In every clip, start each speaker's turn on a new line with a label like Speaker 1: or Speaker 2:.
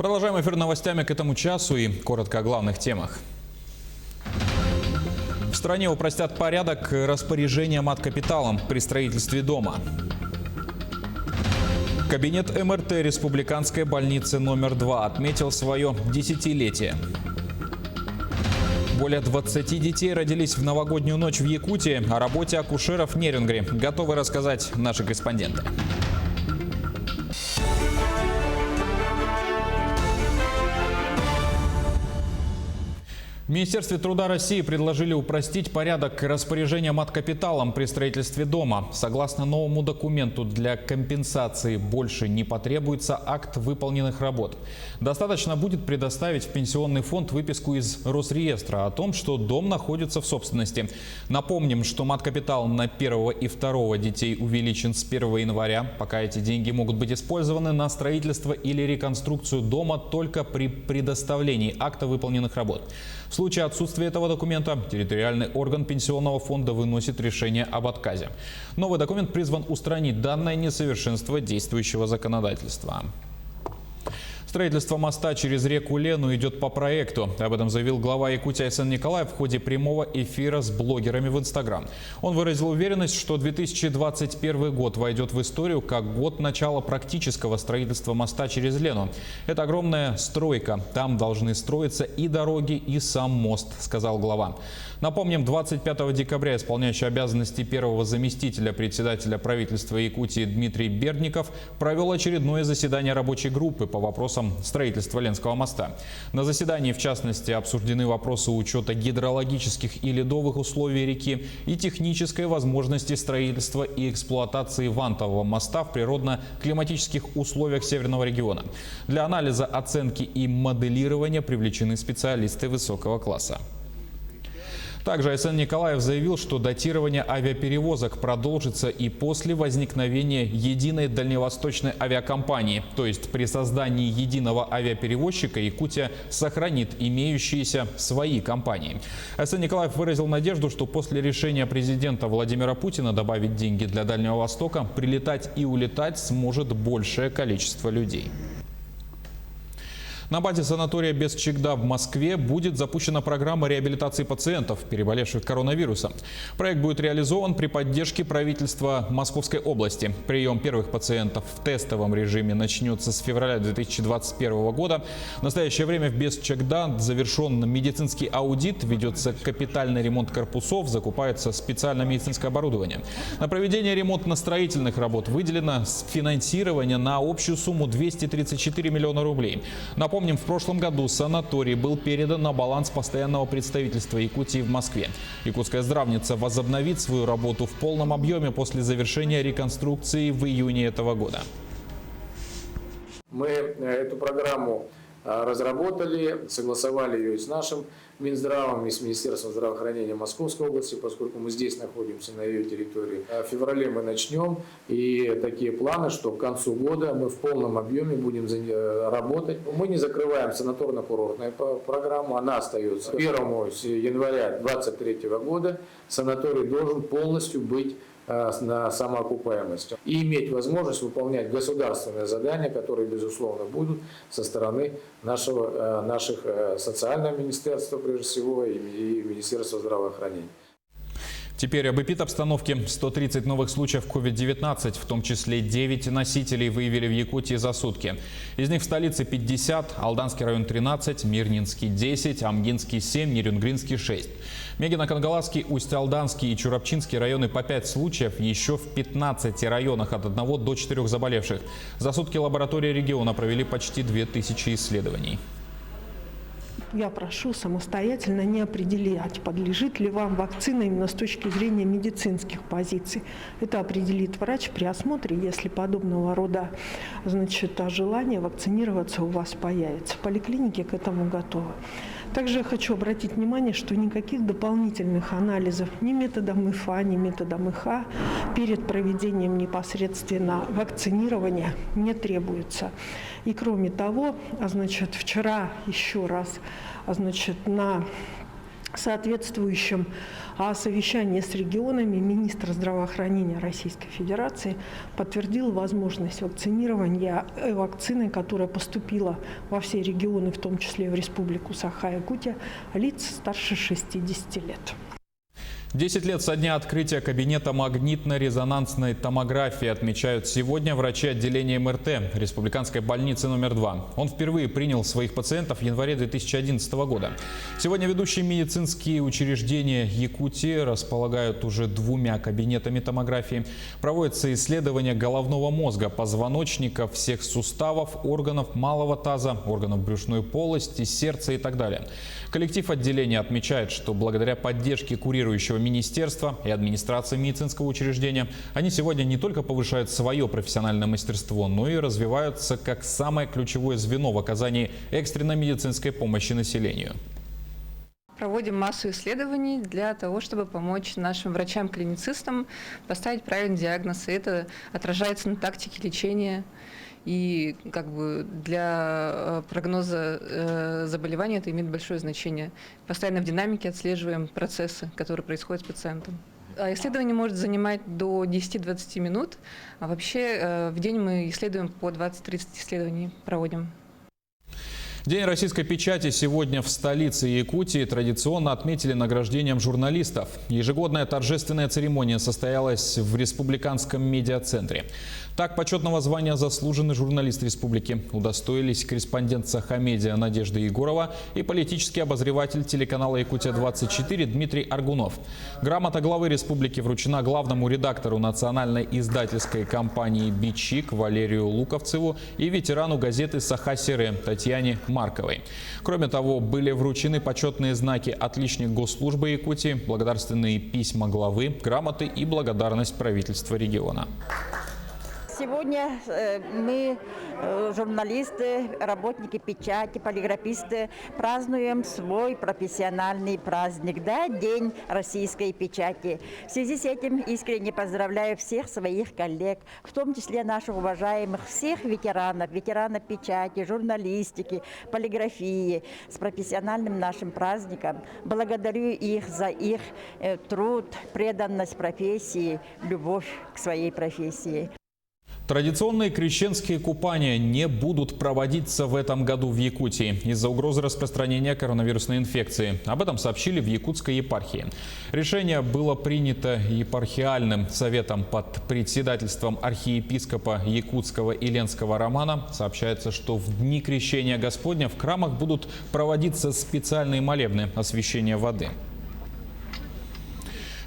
Speaker 1: Продолжаем эфир новостями к этому часу и коротко о главных темах. В стране упростят порядок распоряжения мат-капиталом при строительстве дома. Кабинет МРТ Республиканской больницы номер 2 отметил свое десятилетие. Более 20 детей родились в новогоднюю ночь в Якутии. О работе акушеров в Нерюнгри готовы рассказать наши корреспонденты. В Министерстве труда России предложили упростить порядок распоряжения мат-капиталом при строительстве дома. Согласно новому документу, для компенсации больше не потребуется акт выполненных работ. Достаточно будет предоставить в пенсионный фонд выписку из Росреестра о том, что дом находится в собственности. Напомним, что мат-капитал на первого и второго детей увеличен с 1 января. Пока эти деньги могут быть использованы на строительство или реконструкцию дома только при предоставлении акта выполненных работ. В случае отсутствия этого документа территориальный орган пенсионного фонда выносит решение об отказе. Новый документ призван устранить данное несовершенство действующего законодательства. Строительство моста через реку Лену идет по проекту. Об этом заявил глава Якутии Айсен Николаев в ходе прямого эфира с блогерами в Инстаграм. Он выразил уверенность, что 2021 год войдет в историю как год начала практического строительства моста через Лену. Это огромная стройка. Там должны строиться и дороги, и сам мост, сказал глава. Напомним, 25 декабря исполняющий обязанности первого заместителя председателя правительства Якутии Дмитрий Бердников провел очередное заседание рабочей группы по вопросам строительства Ленского моста. На заседании, в частности, обсуждены вопросы учета гидрологических и ледовых условий реки и технической возможности строительства и эксплуатации вантового моста в природно-климатических условиях Северного региона. Для анализа, оценки и моделирования привлечены специалисты высокого класса. Также Айсен Николаев заявил, что датирование авиаперевозок продолжится и после возникновения единой дальневосточной авиакомпании. То есть при создании единого авиаперевозчика Якутия сохранит имеющиеся свои компании. Айсен Николаев выразил надежду, что после решения президента Владимира Путина добавить деньги для Дальнего Востока, прилетать и улетать сможет большее количество людей. На базе санатория Бесчегда в Москве будет запущена программа реабилитации пациентов, переболевших коронавирусом. Проект будет реализован при поддержке правительства Московской области. Прием первых пациентов в тестовом режиме начнется с февраля 2021 года. В настоящее время в Бесчегда завершен медицинский аудит, ведется капитальный ремонт корпусов, закупается специальное медицинское оборудование. На проведение ремонтно-строительных работ выделено финансирование на общую сумму 234 миллиона рублей. Напомним, в прошлом году санаторий был передан на баланс постоянного представительства Якутии в Москве. Якутская здравница возобновит свою работу в полном объеме после завершения реконструкции в июне этого года.
Speaker 2: Мы эту программу разработали, согласовали ее и с нашим Минздравом, и с Министерством здравоохранения Московской области, поскольку мы здесь находимся на ее территории. В феврале мы начнем, и такие планы, что к концу года мы в полном объеме будем работать. Мы не закрываем санаторно-курортную программу, она остается. 1 января 2023 года санаторий должен полностью быть на самоокупаемость и иметь возможность выполнять государственные задания, которые, безусловно, будут со стороны наших социального министерства, прежде всего, и Министерства здравоохранения.
Speaker 1: Теперь об эпидобстановке. 130 новых случаев COVID-19, в том числе 9 носителей, выявили в Якутии за сутки. Из них в столице 50, Алданский район 13, Мирнинский 10, Амгинский 7, Нерюнгринский 6. Мегино-Кангаласский, Усть-Алданский и Чурапчинский районы по 5 случаев, еще в 15 районах от 1 до 4 заболевших. За сутки лаборатории региона провели почти 2000 исследований.
Speaker 3: Я прошу самостоятельно не определять, подлежит ли вам вакцина именно с точки зрения медицинских позиций. Это определит врач при осмотре, если подобного рода желание вакцинироваться у вас появится. Поликлиники к этому готовы. Также я хочу обратить внимание, что никаких дополнительных анализов ни методом ИФА, ни методом ИХА перед проведением непосредственно вакцинирования не требуется. И кроме того, вчера еще раз на соответствующем совещании с регионами министр здравоохранения Российской Федерации подтвердил возможность вакцинирования вакциной, которая поступила во все регионы, в том числе в Республику Саха-Якутия, лиц старше 60 лет.
Speaker 1: 10 лет со дня открытия кабинета магнитно-резонансной томографии отмечают сегодня врачи отделения МРТ Республиканской больницы номер 2. Он впервые принял своих пациентов в январе 2011 года. Сегодня ведущие медицинские учреждения Якутии располагают уже 2 кабинетами томографии. Проводятся исследования головного мозга, позвоночника, всех суставов, органов малого таза, органов брюшной полости, сердца и так далее. Коллектив отделения отмечает, что благодаря поддержке курирующего министерства и администрации медицинского учреждения они сегодня не только повышают свое профессиональное мастерство, но и развиваются как самое ключевое звено в оказании экстренной медицинской помощи населению.
Speaker 4: Проводим массу исследований для того, чтобы помочь нашим врачам-клиницистам поставить правильный диагноз. И это отражается на тактике лечения. И для прогноза заболевания это имеет большое значение. Постоянно в динамике отслеживаем процессы, которые происходят с пациентом. Исследование может занимать до 10-20 минут, а вообще в день мы исследуем по 20-30 исследований, проводим.
Speaker 1: День российской печати сегодня в столице Якутии традиционно отметили награждением журналистов. Ежегодная торжественная церемония состоялась в Республиканском медиацентре. Так, почетного звания «Заслуженный журналист республики» удостоились корреспондент Саха-Медиа Надежда Егорова и политический обозреватель телеканала «Якутия-24» Дмитрий Аргунов. Грамота главы республики вручена главному редактору национальной издательской компании «Бичик» Валерию Луковцеву и ветерану газеты «Саха-Сере» Татьяне Марковой. Кроме того, были вручены почетные знаки «Отличник Госслужбы Якутии», благодарственные письма главы, грамоты и благодарность правительства региона.
Speaker 5: Сегодня мы, журналисты, работники печати, полиграфисты, празднуем свой профессиональный праздник, День российской печати. В связи с этим искренне поздравляю всех своих коллег, в том числе наших уважаемых всех ветеранов печати, журналистики, полиграфии, с профессиональным нашим праздником. Благодарю их за их труд, преданность профессии, любовь к своей профессии.
Speaker 1: Традиционные крещенские купания не будут проводиться в этом году в Якутии из-за угрозы распространения коронавирусной инфекции. Об этом сообщили в Якутской епархии. Решение было принято епархиальным советом под председательством архиепископа Якутского и Ленского Романа. Сообщается, что в дни крещения Господня в храмах будут проводиться специальные молебны освящения воды.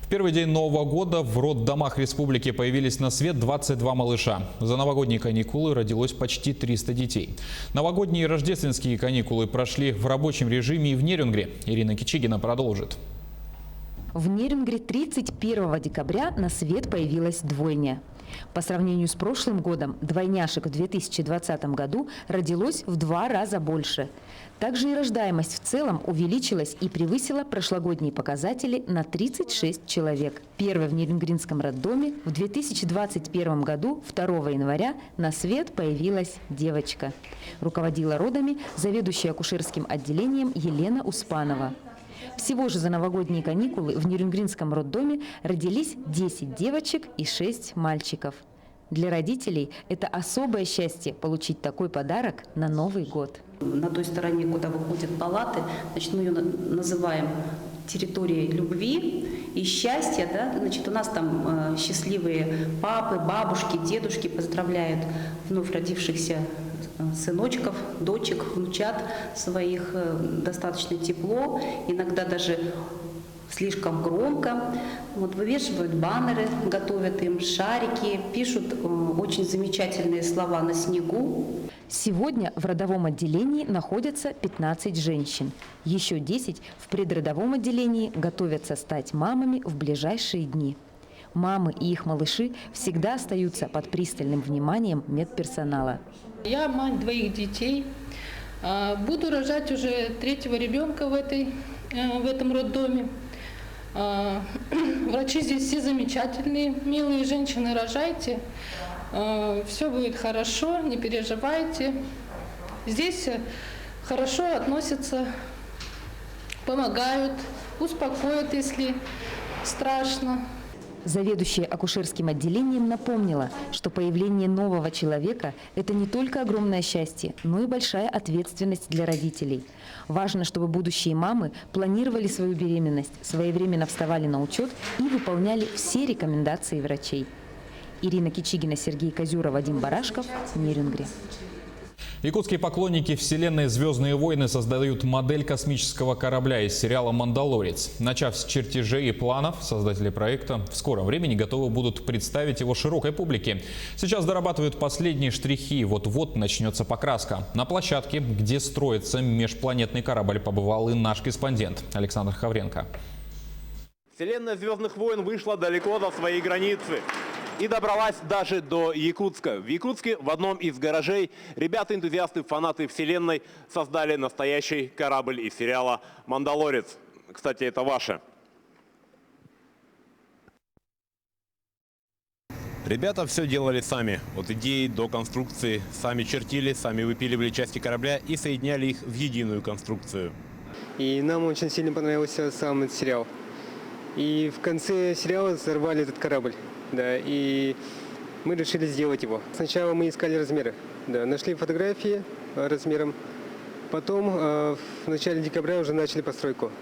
Speaker 1: В первый день Нового года в роддомах республики появились на свет 22 малыша. За новогодние каникулы родилось почти 300 детей. Новогодние и рождественские каникулы прошли в рабочем режиме и в Нерюнгри. Ирина Кичигина продолжит.
Speaker 6: В Нерюнгри 31 декабря на свет появилась двойня. По сравнению с прошлым годом двойняшек в 2020 году родилось в 2 раза больше. Также и рождаемость в целом увеличилась и превысила прошлогодние показатели на 36 человек. Первой в Нерюнгринском роддоме в 2021 году 2 января на свет появилась девочка. Руководила родами заведующая акушерским отделением Елена Успанова. Всего же за новогодние каникулы в Нерюнгринском роддоме родились 10 девочек и 6 мальчиков. Для родителей это особое счастье получить такой подарок на Новый год.
Speaker 7: На той стороне, куда выходят палаты, значит, мы ее называем территорией любви и счастья. Да? Значит, у нас там счастливые папы, бабушки, дедушки поздравляют вновь родившихся сыночков, дочек, внучат своих достаточно тепло, иногда даже слишком громко. Вот вывешивают баннеры, готовят им шарики, пишут очень замечательные слова на снегу.
Speaker 6: Сегодня в родовом отделении находятся 15 женщин. Еще 10 в предродовом отделении готовятся стать мамами в ближайшие дни. Мамы и их малыши всегда остаются под пристальным вниманием медперсонала.
Speaker 8: Я мать 2 детей. Буду рожать уже 3-го ребенка в этом роддоме. Врачи здесь все замечательные, милые женщины, рожайте. Все будет хорошо, не переживайте. Здесь хорошо относятся к помогают, успокоят, если страшно.
Speaker 6: Заведующая акушерским отделением напомнила, что появление нового человека – это не только огромное счастье, но и большая ответственность для родителей. Важно, чтобы будущие мамы планировали свою беременность, своевременно вставали на учет и выполняли все рекомендации врачей. Ирина Кичигина, Сергей Козюра, Вадим Барашков, Нерюнгри.
Speaker 1: Якутские поклонники вселенной «Звездные войны» создают модель космического корабля из сериала «Мандалорец». Начав с чертежей и планов, создатели проекта в скором времени готовы будут представить его широкой публике. Сейчас дорабатывают последние штрихи, вот-вот начнется покраска. На площадке, где строится межпланетный корабль, побывал и наш корреспондент Александр Хавренко.
Speaker 9: Вселенная «Звездных войн» вышла далеко за свои границы и добралась даже до Якутска. В Якутске в одном из гаражей ребята-энтузиасты, фанаты вселенной создали настоящий корабль из сериала «Мандалорец». Кстати, это ваше. Ребята все делали сами. От идеи до конструкции. Сами чертили, сами выпиливали части корабля и соединяли их в единую конструкцию.
Speaker 10: И нам очень сильно понравился сам этот сериал. И в конце сериала взорвали этот корабль. Да, и мы решили сделать его. Сначала мы искали размеры. Да, нашли фотографии размером. Потом в начале декабря уже начали постройку.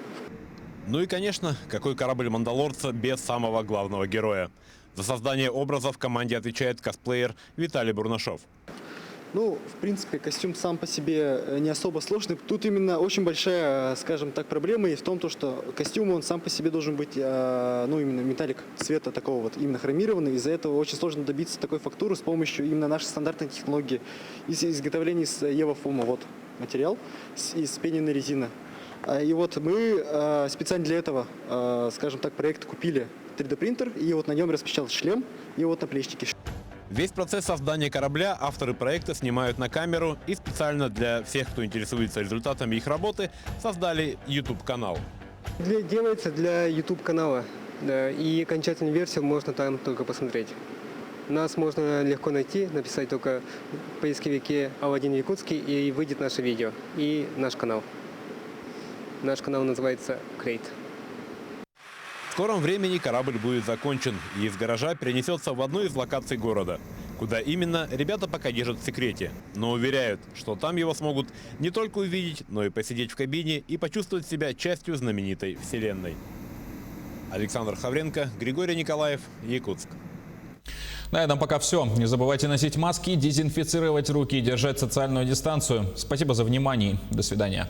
Speaker 9: Ну и, конечно, какой корабль «Мандалорца» без самого главного героя. За создание образа в команде отвечает косплеер Виталий Бурнашов.
Speaker 11: Ну, в принципе, костюм сам по себе не особо сложный. Тут именно очень большая, скажем так, проблема есть в том, что костюм, он сам по себе должен быть, ну, именно металлик цвета такого вот, именно хромированный. Из-за этого очень сложно добиться такой фактуры с помощью именно нашей стандартной технологии. Из изготовления из евофома, вот, материал, из пененной резины. И вот мы специально для этого, скажем так, проект купили 3D-принтер, и вот на нем распечатал шлем и вот наплечники.
Speaker 9: Весь процесс создания корабля авторы проекта снимают на камеру и специально для всех, кто интересуется результатами их работы, создали YouTube-канал.
Speaker 10: Делается для YouTube-канала, да, и окончательную версию можно там только посмотреть. Нас можно легко найти, написать только в поисковике «Аладдин Якутский» и выйдет наше видео и наш канал. Наш канал называется «Крейт».
Speaker 9: В скором времени корабль будет закончен и из гаража перенесется в одну из локаций города. Куда именно, ребята пока держат в секрете, но уверяют, что там его смогут не только увидеть, но и посидеть в кабине и почувствовать себя частью знаменитой вселенной. Александр Хавренко, Григорий Николаев, Якутск.
Speaker 1: На этом пока все. Не забывайте носить маски, дезинфицировать руки и держать социальную дистанцию. Спасибо за внимание. До свидания.